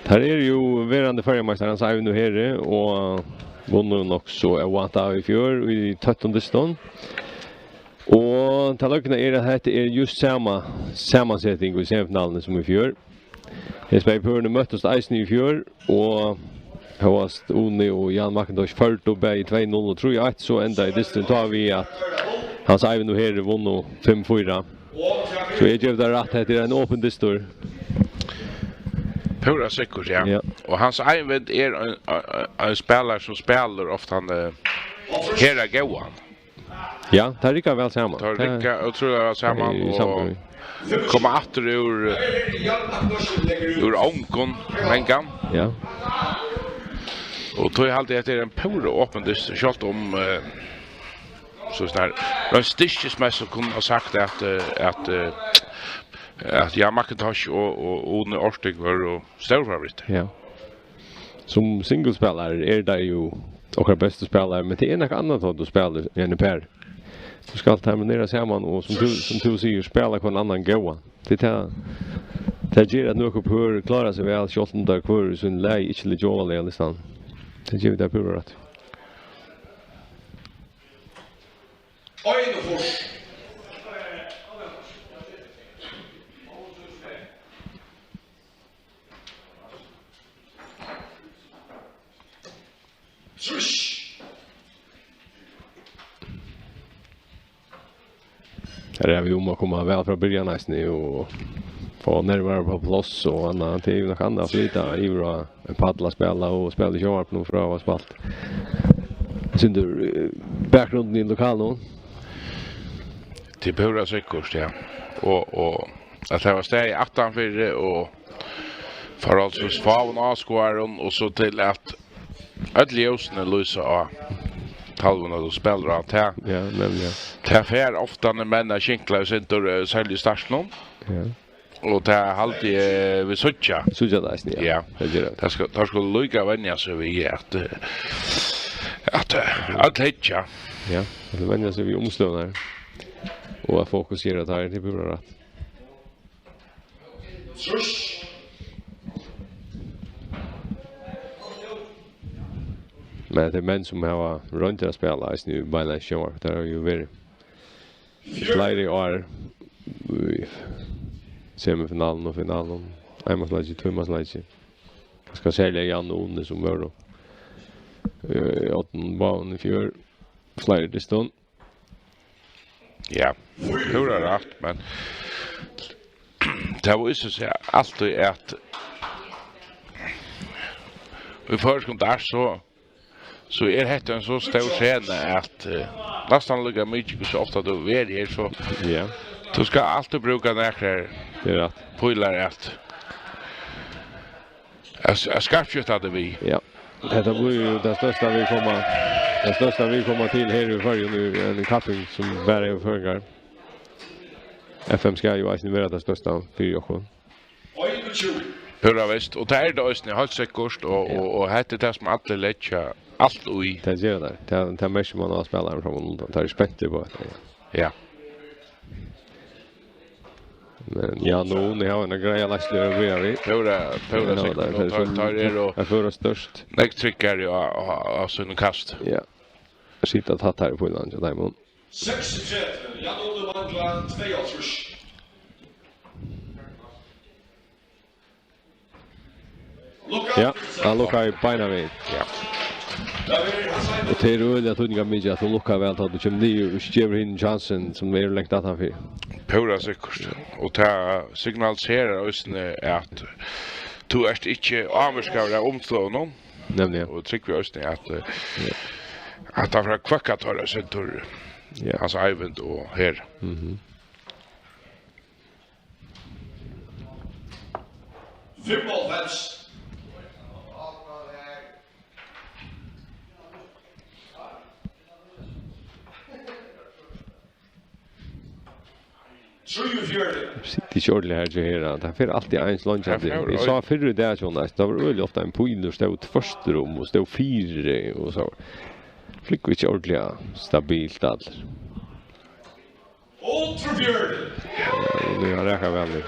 Här är ju verande färgmästaren Ivan nu här och vunnen också Awata i fjör i 13 stund. Och talökna att det är just samma sammansättning i semifinalen som i fjör. Hesbergpörne möttes eisen i fjör och Havast Oni och Jan McIntosh först och i 2-0 och tror jag att så ända i distan tar vi att hans Ivan nu här vunnit 5-4. Så jag ger det rätt att det är en öppen distor. Pura säkert, ja. Och hans Eivind är en spelare som spelar ofta hela gåan. Ja, det rycker väl samman. Det rycker otroligt samman och kommer åter ur ånkon, vänkan. Ja. Och tror jag alltid att det är en pura öppen distor, kört om så där. Men stischesmässigt kunde ha sagt att Jan McIntosh och One Orstig var och stor favorit. Ja. Som singelspelare är det ju och bästa spelare, men det är något annat att du spelar än per. Du ska terminera samman och som du säger spela con annan goa. Det ger att något på klara sig väl 28 dagar kvar så en läge inte lite jobba i listan. Det ger det på rätt. Öjnefors. Här är vi om att komma väl från början nästan och få närmare på plats och annat. Det är ju något annat flyta i en paddla spela och spela i kör på någon från vad spalt. Sen du bakgrunden i lokalen. Till pura säkert, ja. Och att det var steg 18-4 och för alltså faun avskåren och så till att ödljösne lysa av talven och spelar att här. Ja, nämligen. Det är ofta när männa skinklar sig inte säljer starten. Ja. Och det är alltid vi sötja. Sötja där, ja. Det gör det. Det ska lycka vänja sig vid att hitcha. Ja, det vänja sig vid omstående och att fokusera där det blir rätt. Men det är män som har runt att spela i nu bara show. Det är ju väldigt flera år i semifinalen och finalen. Jag måste lägga två måste lägga. Jag ska sälja Jan och Onne som var då. 8 barn i fjör. Flera distan. Ja, hur är rätt, men det var ju så alltid att vi förskont där så är det en så stor scen att nästan lika mycket så ofta då vi är här så ja. Du ska alltid bruka näkrar det är rätt. Pojlar att skarpkött hade vi. Ja. Det blir ju det största vi kommer till här i förrjun nu en kapping som bär över förgar. FM ska ju vara det största för Johan. Hurra visst och det är då östne har säkert och hette det som alla lägga allt i. Det gör det. Det mesh man har spelare från och tar respekt på det. Ja. Men ja, nu har en grej att lära vi. Pura säkert. Tar det och är för störst. Lägg trycker ju av sån kast. Ja. Sitta tatt här på landet där men 36 Jan Olle manglar 2 ja, han lukkar i beina vid. Ja. Och det är öliga tunga mycket att hon lukkar väl att du kommer ner och ger in chansen som är längt att han för. Pura säkert. Och ta signaliserar östne att du är inte avskärda omstå någon. Nämligen. Och trycker vi östne att han får kvacka tar det så tur. Ja. Hans Eivind och här. Mhm. Fotbollsfans. Sitter inte ordentligt här till här. Det är alltid en långt. Jag sa förr det att Jonas, det var väldigt ofta en poil stod först rum och stod 4 och så. Flickar inte ordentligt stabilt alls. Ultrabjörn. Nu har räckat väl nu.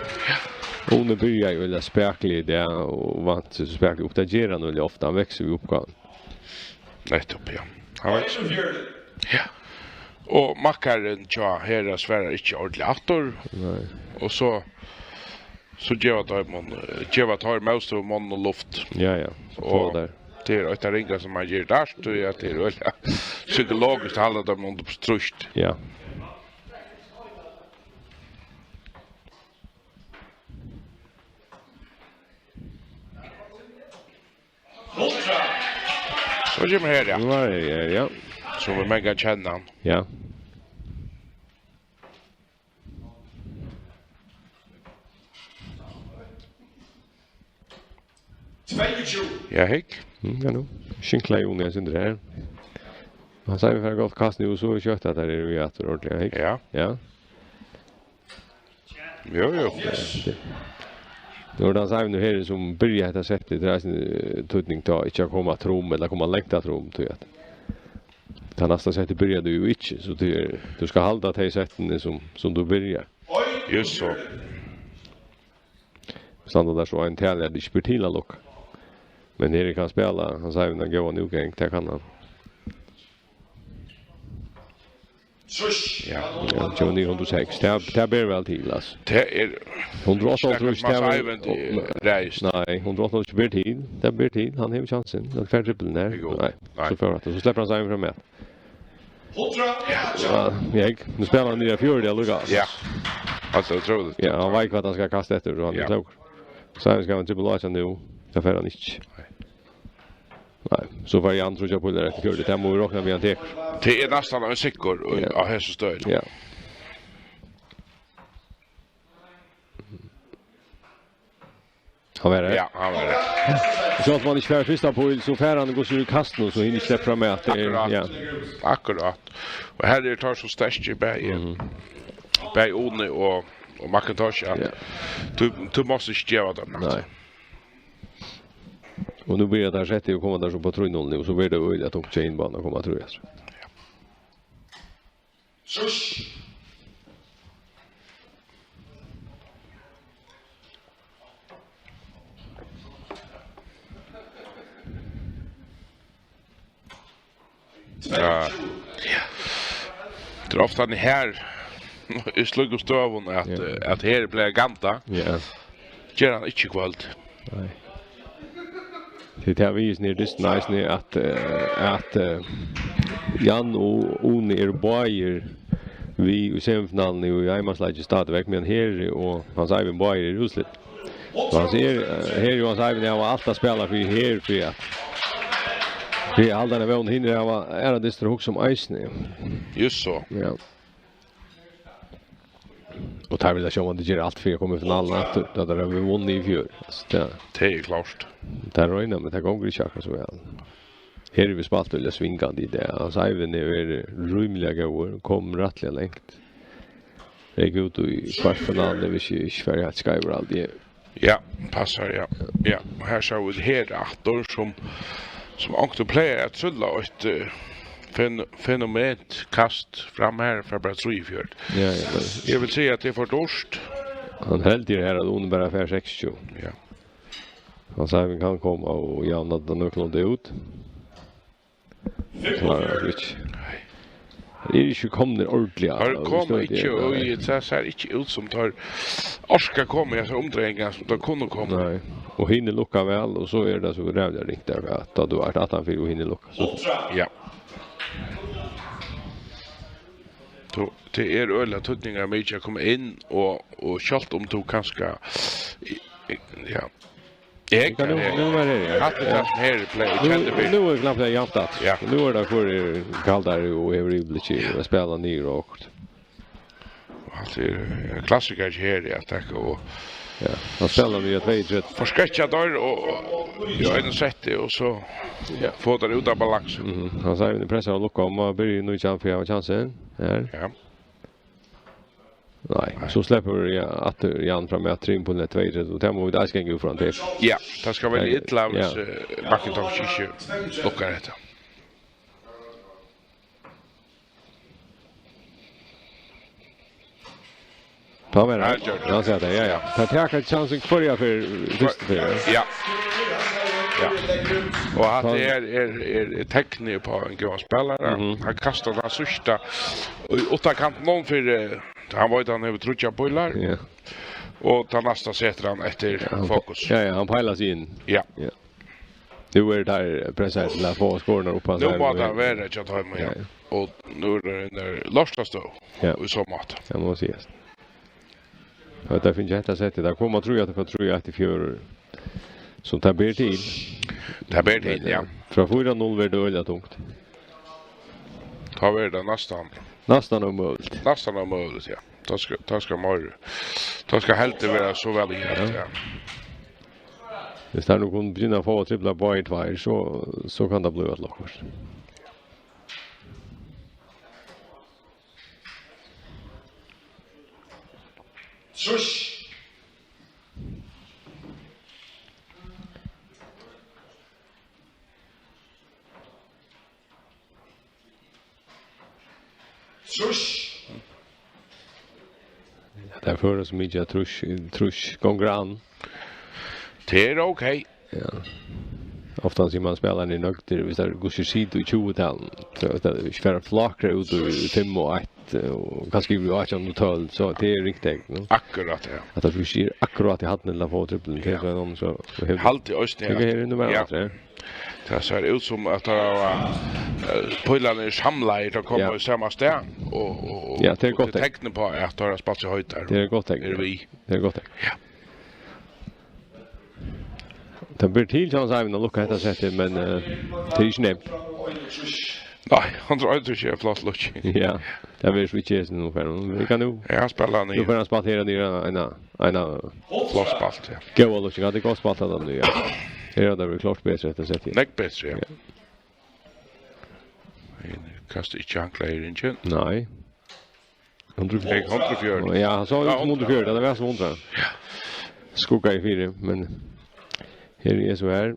Hon börjar ju eller spärklig där och vant så spärklig uppdatera nu ofta han växer ju uppgåvan. Nettopp, ja. Han vet. 41. Ja. Og makkaren tja herra sværar ikkje ordentlig attor. Nej. Og så gjeva tar mest av mån og luft. Ja. Og Så där. det er et ringa som man gjør derst, og at det er veldig psykologisk halda dem under strust. Ja. Ultra. Så kommer her, ja. Nu var det ja. Som vi mega kjenner han. Ja. Ja, hekk. Ja nu. Skinkla Jonas under här. Han säger vi för gott kast nu så kött att det är vi att ordentligt. Ja. Ja. Jo. Nu är det så nu här som börjar att sätta det där tutning ta inte komma trom eller komma längta trom till att. Ta nästa sätt börjar du ju inte så du ska hålla dig sätten som du börjar. Just så. Stanna där så en tälle det inte till att locka. Men Erik kan spela, han säger när går nu gäng det kan han. Swish. Ja, Johnny 106. Det blir väl till alltså. Det er 108 tror jag reist. Nej, 108 inte blir tid. Det blir tid. Han har chansen. Den färd trippeln där. Nej. Så för att så släpper han sig fram med. Ultra. Ja, nu spelar han nya fjärde eller gas. Ja. Alltså otroligt. Ja, han vet vad han ska kasta efter så han är klok. Så han ska han trippel låta nu. Så för han inte. Nej, så var jag tror jag på det rätt fjärde. Det måste vi räkna med det. Det er nästan en sikker av hese støy. Ja. Han var det. Ja, han var det. Så att man inte färd första på så färd han går så i kasten och så hinner släppa fram med att det är ja. Akkurat. Og her er tar så størst i bæg One og Macintosh at du måste ikke gjøre dem. Nej. Och nu blir det där rätt att komma där så på 3-0 nu så blir det öde att också in banan komma tror jag. Swish. Ja. Det er ofta den her i slugg og støvun at her blir ganta. Ja. Gjør han ikke kvalt. Nej. Det här visar ner det nice att Jan och One är boyer vi i semifinalen nu i Eimarslaget stadigvæk men här och hans Ivan boyer i Ruslet. Så han ser här ju hans Ivan har allt att spela för här för att vi alla när vi hon hinner är det så högt som isen. Just så. Ja. Och tar vill jag se om det ger allt för att komma i finalen att det där vi vunnit i fjör. Alltså Det er klart. där röjnar men det går inte så väl. Här är vi spalt eller svingande i det. Alltså även är rymliga gåor kom rättliga längt. Det går ut i kvartfinalen vi ser Sverige att skriva allt det. Ja, passar ja. Ja, og her ser vi her attor som också player att trulla ett fenoment kast fram här för bara 3-4. Ja. Jag vill säga att det är för dårst. Han höll till det här att hon bara för 60. Ja. Han sa vi kan komma och jämna den öknade ut. Så är det. Det är inte kommit ordentligt. Har kommit inte och det ser inte ut som tar orska kommer jag så omdrängar som tar kunde komma. Nej. Och hinner lucka väl och så är det så rävligt riktigt där att du har att han vill hinner lucka. Så Ja. Det är ölla tutningar med att komma in och kört om du kanske ja. Jag kan nu var det. Att det här play kände vi. Nu är knappt det jämtat. Ja. Nu är det för kallare och överivligt att spela ner och Alltså en klassiker här i attack och ja, han spelar vi ett vägret. förskräcka där och jag är sätter och så får det ut av balans. Han säger ni pressar och lucka om och börjar nu chans för chansen. Här. Ja. Nej, så släpper jag att Jan fram med trim på det vägret och där måste vi alltså gå från det. Ja, det ska väl ett lavs Macintosh inte lucka detta. Ta med Ja, det. gör det. Ja, så det. Ja. Ta tillbaka chansen kvar för första för. Ja. Ja. Och att det är teknik på en god spelare. Han kastar den sista åtta kant någon för han var utan över trutja bollar. Ja. Och tar nästa sätter han efter fokus. Ja, han pejlar sig in. Ja. Nu är det där pressar till att få skorna upp på. Nu var det värre att ta hem. Ja. Och nu är det lörsta stå. Ja. Och så mat. Jag måste säga. Och där finns jag sättet där kommer tror jag att det tror jag att i fjör som tar ber till. Det blir till, ja. Från 4-0 blir det öliga tungt. Ta vi det nästan. Nästan omöjligt. Nästan omöjligt, ja. Då ska helt vara så väl helt, ja. Hvis det någon brinna få trippla på i två så kan det bli ett lock. Shush. Shush. Det är för så mycket trusch gånger an. Det är okej. Ja. Ofta ser man spelaren i nökter, hvis det går sig sid i 20-talen. Så det är inte för flakra ut i 5 och 1 och kanske vi 18 och 12 så det är riktigt. No? Akkurat, ja. Att det sker akkurat i hatten eller på trippeln till någon så Halt i öst, det är nummer 3. Det ser ut som att pojlarna är samlade och kommer i samma sted. Och ja, det är gott tecken på att det har spalt sig höjt där. Det är gott tecken. Är vi. Det är gott tecken. Ja. Det blir till chans även att lucka detta sättet men det är inte nämt. Nej, han tror inte att det är flott luck. Ja, det blir switches nu för honom. Vi kan nu. Ja, spelar Nu ni. får han spaltera ner en Flott spalt, ja. gå och lucka. Det går spalta den nu. Ja. Det är det klart bättre detta sättet. Neck bättre, ja. Kastar inte chankla i ringen. Nej. 104. Ja, han sa ut mot 4, det var så ont. Ja. Skugga i 4, men här är så här.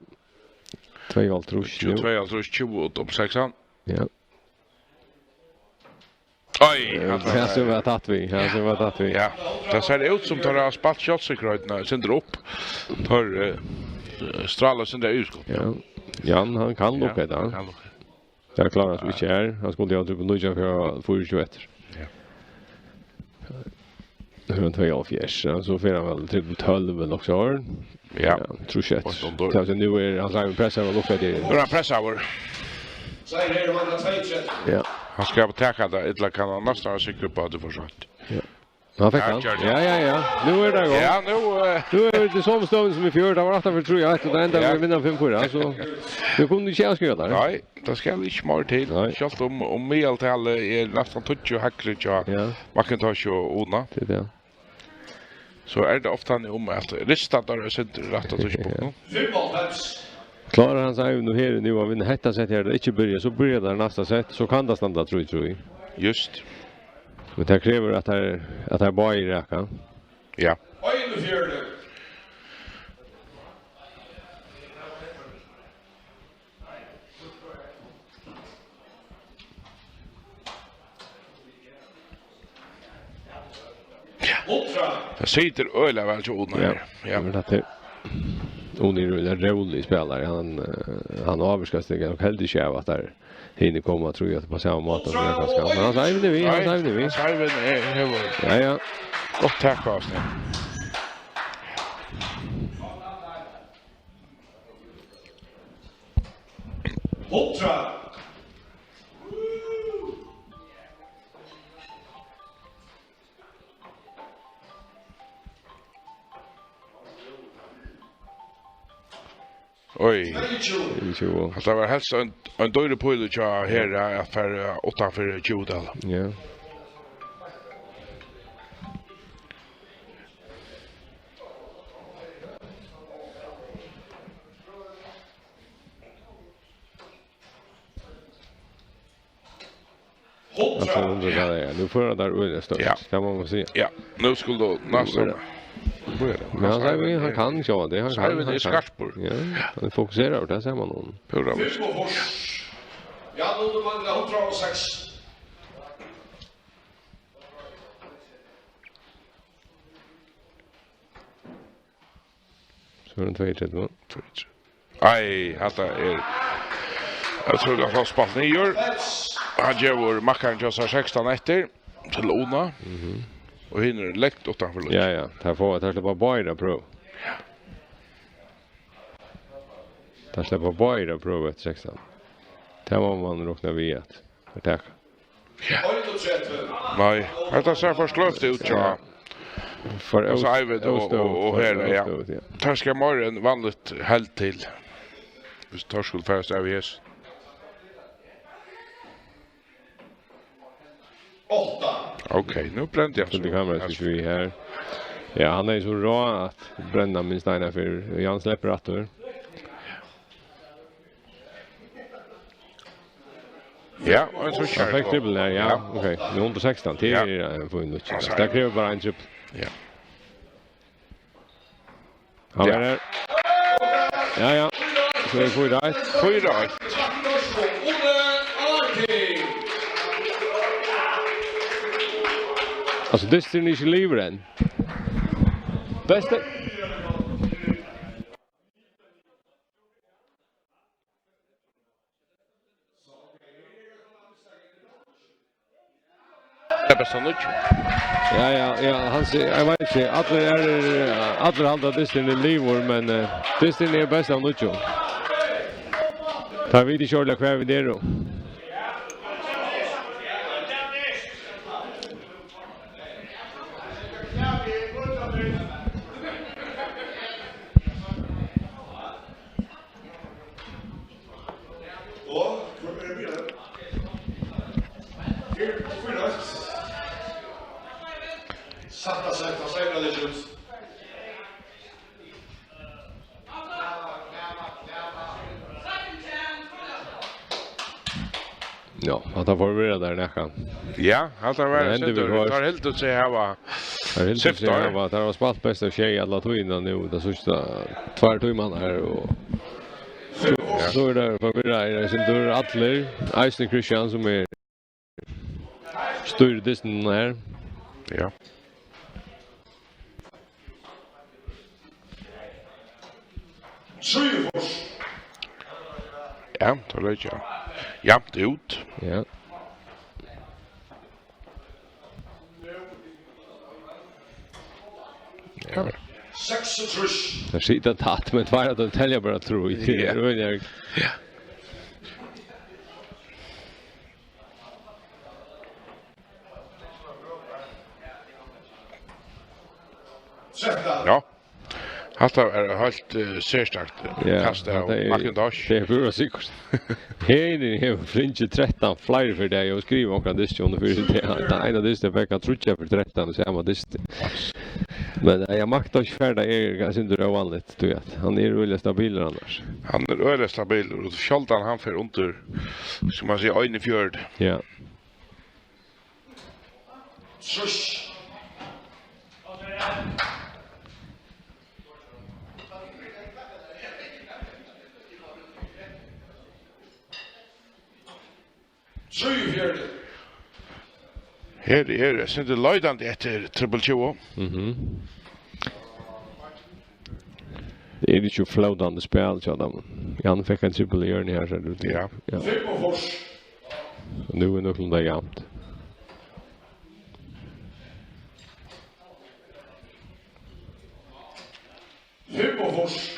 2 trusch. 22, alltså 20 upp 6an. Ja. Oj, Här så var tatt vi. Ja, det ser ut som tar spalt shotsekreterna sen upp. Tar strålar sen där utskott. Ja. Jan, han kan lucka det. kan lucka. Jag klarar så mycket här. Han skulle ha typ nöja för 21. Ja. Hur 2,4 så får han väl till 12 eller också har. Ja. Tror jag. Så nu är han så pressar och lucka det. Bra presshour. Så är det man 2-3. Ja. Han ska ta det ett kan han nästan vara säker på att det försökt. Ja. Han fick han. Ja. Nu är det igång. Ja, Nu är det som stund som i fjör. Det var 8 för tror jag att det enda vi vinner 5-4 så nu kunde du chans skriva där. Nej, det ska inte smart till. Schalt om medeltal är nästan 20 hackligt ja. Man kan ta och ona. Det. Så är det ofta om att rista där så rätt att touch på. 5-5. Klarar han sig nu här nu av vinna hetta sätt här det inte börjar så börjar det nästa sätt så kan det stanna tror jag. Just. Men det kräver att det är bara i räcka. Ja. 1-4. Det sitter öla väl så ona här. Ja. Men det är onirullig rolig spelare. Han avskastar och helt inte av att där hinner komma tror jag på samma mat som jag kanske. Men han säger det vi. Sarven är Ja. Gott tack av sig. Ultra. Oj. 20. Det var helst en dålig pojle tja här för 8 för 20 dollar. Ja. Nu får han där öle stort. Kan man se. Ja, nu skulle då nästan. Men han säger han kan ju det. Han kan. Det är skarpor. Ja. Han fokuserar på det ser man någon. Pura. Ja, nu manglar 106. Så är det 2-3. Ai, hatta jag tror att han spalt nyer. Han gör mackaren just 16 efter till Ona. Och hinner läckt utanför lunch. Ja. Där får jag släppa båda prov. Där släppa båda prov efter 16. Det var man räknar vi att förtäcka. Nej, det ser för slöft ut ja. För Och så Ivid och här ja. Tar ska morgon vanligt helt till. Hvis tar skulle fast av yes. 8. Okej, nu brände jag. Så det kameran ska vi här. Ja, han är så rå att bränna min steina för Jan släpper attor. Ja, och så kör Han fick dribbel där, ja. Okej, nu under 16 till en funnit. Det kräver bara en dribbel. Ja. Han är där. Ja. Så vi får det. 4-1. Alltså det är inte lever än. Bästa. Det bästa nu. Ja, han säger jag vet inte alla halda Disney i lever men Disney är bäst av Nucho. Tar vi det körla kvar vi det då. Ja, att han förbereder där nästan. Ja, allt har varit så. Det tar helt att säga här var. Det var spalt bäst av tjej alla tog nu det sista 2 timmar här och så är det förbereder sin dörr Atler, Eisen Christian som är styr Disney här. Ja. Ja, tar det ja. Jämnt ut. Ja. Ja. 6. Det sitter tatt men tvär att de täljer bara tror i till. Ja. Ja. Hatta är helt särstarkt kasta av Macintosh. Det är för säkert. Hej, det är flinche 13 flyer för dig och skriva och det står för det. Den ena det fick jag tror för 13 och samma det. Men jag Macintosh färda är ganska inte ovanligt du vet. Han är väldigt stabil annars. Han är väldigt stabil och Schaltan han för under som man säger öjne fjörd. Ja. Här är det sen det löjdande efter triple 20. Det är ju flowdande spel så där. Jan fick en triple i hörn här så det. Ja. Nu är nog det jämnt.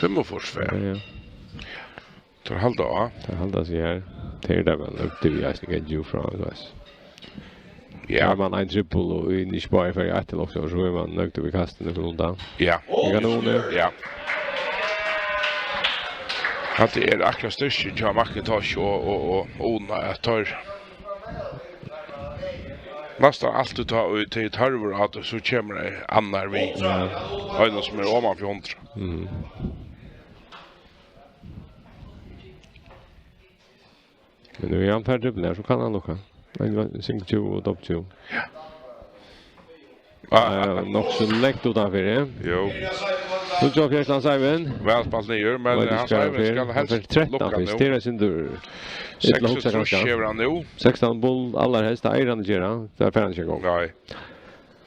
Fimmofors. Ja. Tar halda av. Det halda sig här. Det är det väl upp till jag ska get you från det. Ja, man en triple och in i spår för att det också så är man nöjd att kasta den från där. Ja. Ja. Att det är akkurat störst jag Macintosh och Ona att tar nästan allt du tar ut till harvor att så kommer det annar vi. Har någon som är ovanför 100. Men nu är han färdig där så kan han locka. En single 2 och top 2. Nog så lätt utanför det. Jo. Så tror jag att Simon. Väl spalt ner men han ska helst 13 visst det är sin dörr. 16 nu. 16 boll allra helst är han gera. Där färdig igång. Nej.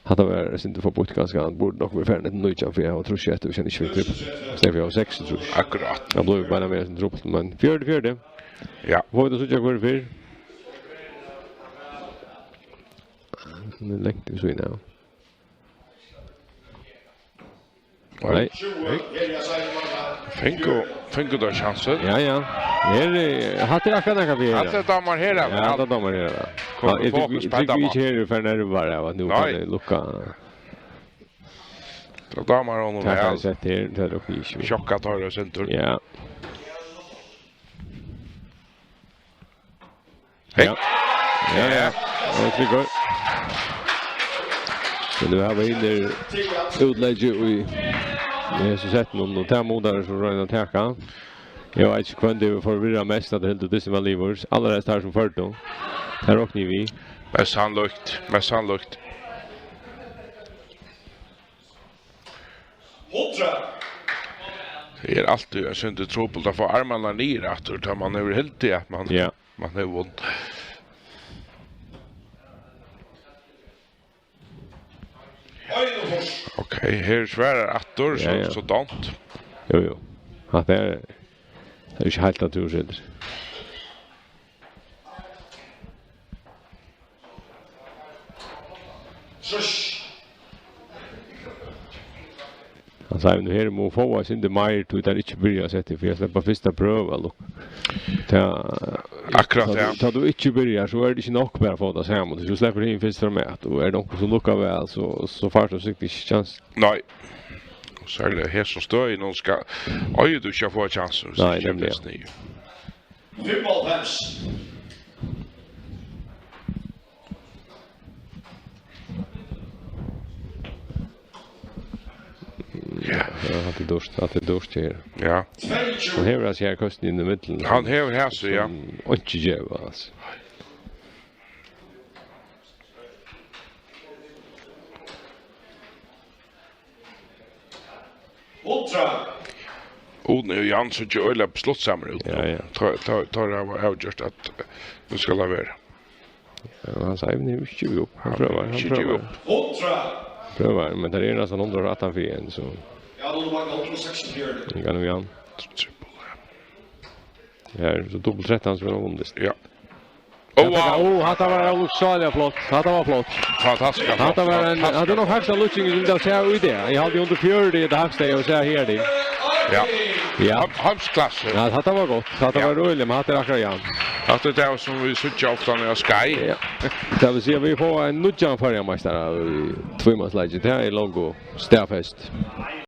hade varit inte för podcast kan borde nog vara färdigt nu igen för jag har tror jag att vi känner inte klipp. Så vi har 6 tror jag. Akkurat. Jag blev bara med en trupp men fjärde. Ja. Vad det så jag går för? Nu längtar vi så in här. Nej. Fengo då chansen. Ja. Hade jag kan vi. Att det damer här. Ja, det damer här. Kommer Ja, fokus på det damer. är ju för nervar av att nu kan det lucka. Då damer hon Jag har väl. sett det där uppe i Schweiz. Chocka tar det center. Ja. Hej. Ja. Det går. Men nu har vi inne utlägg i så sett någon och ta modare som rör att täcka. Jag vet inte kvant det förvirrar mest att det helt det som var livers. Alla rest här som förut då. Här åkte vi. Mest sannolikt. Det är alltid jag syns inte trubbelt att få armarna ner att utan man är helt det att man är vond. Okej, här svärar attor så dant. Jo. Ja, det är ju inte helt naturligt. Han sa nu här må få oss inte mer till där inte börja sätta för jag släpper första pröva look. Akkurat ja. Ta du inte börjar så är det inte nog bara få det samma. Du släpper in först från mig och är de som luckar väl så fart och sikt inte chans. Nej. Så är det här så står i någon ska oj du ska få chansen. Nej, det blir. Fotbollsfans. Ja, att det dörst här. ja. Han har alltså här kosten i mitten. Han har här så ja. Och inte geva alltså. Ultra. Nu Jan så ju ölla slottsamma ut. Ja. Tar det var avgjort att nu ska la vara. Han sa ju nu 20 upp. Han prövar. Ultra. Prövar, men det är nästan 118 för en så. Ja, då var det 164. Det kan vi igen. Ja, så dubbel 13 så var det Ja. Wow. Hatta var otroligt flott. Hatta var flott. Fantastiskt. Hatta var en hade nog högsta looking som det ser ut det. Jag hade under 40 det högsta och så här det. Ja. Ja. Hamsklass. Ja, hatta var gott. Hatta var roligt, men hatta akkurat igen. Att det är som vi söker ofta när jag Sky. Ja. Så vi ser vi får en nutjan förra mästare i tvåmansläget. Det här är logo Stafest.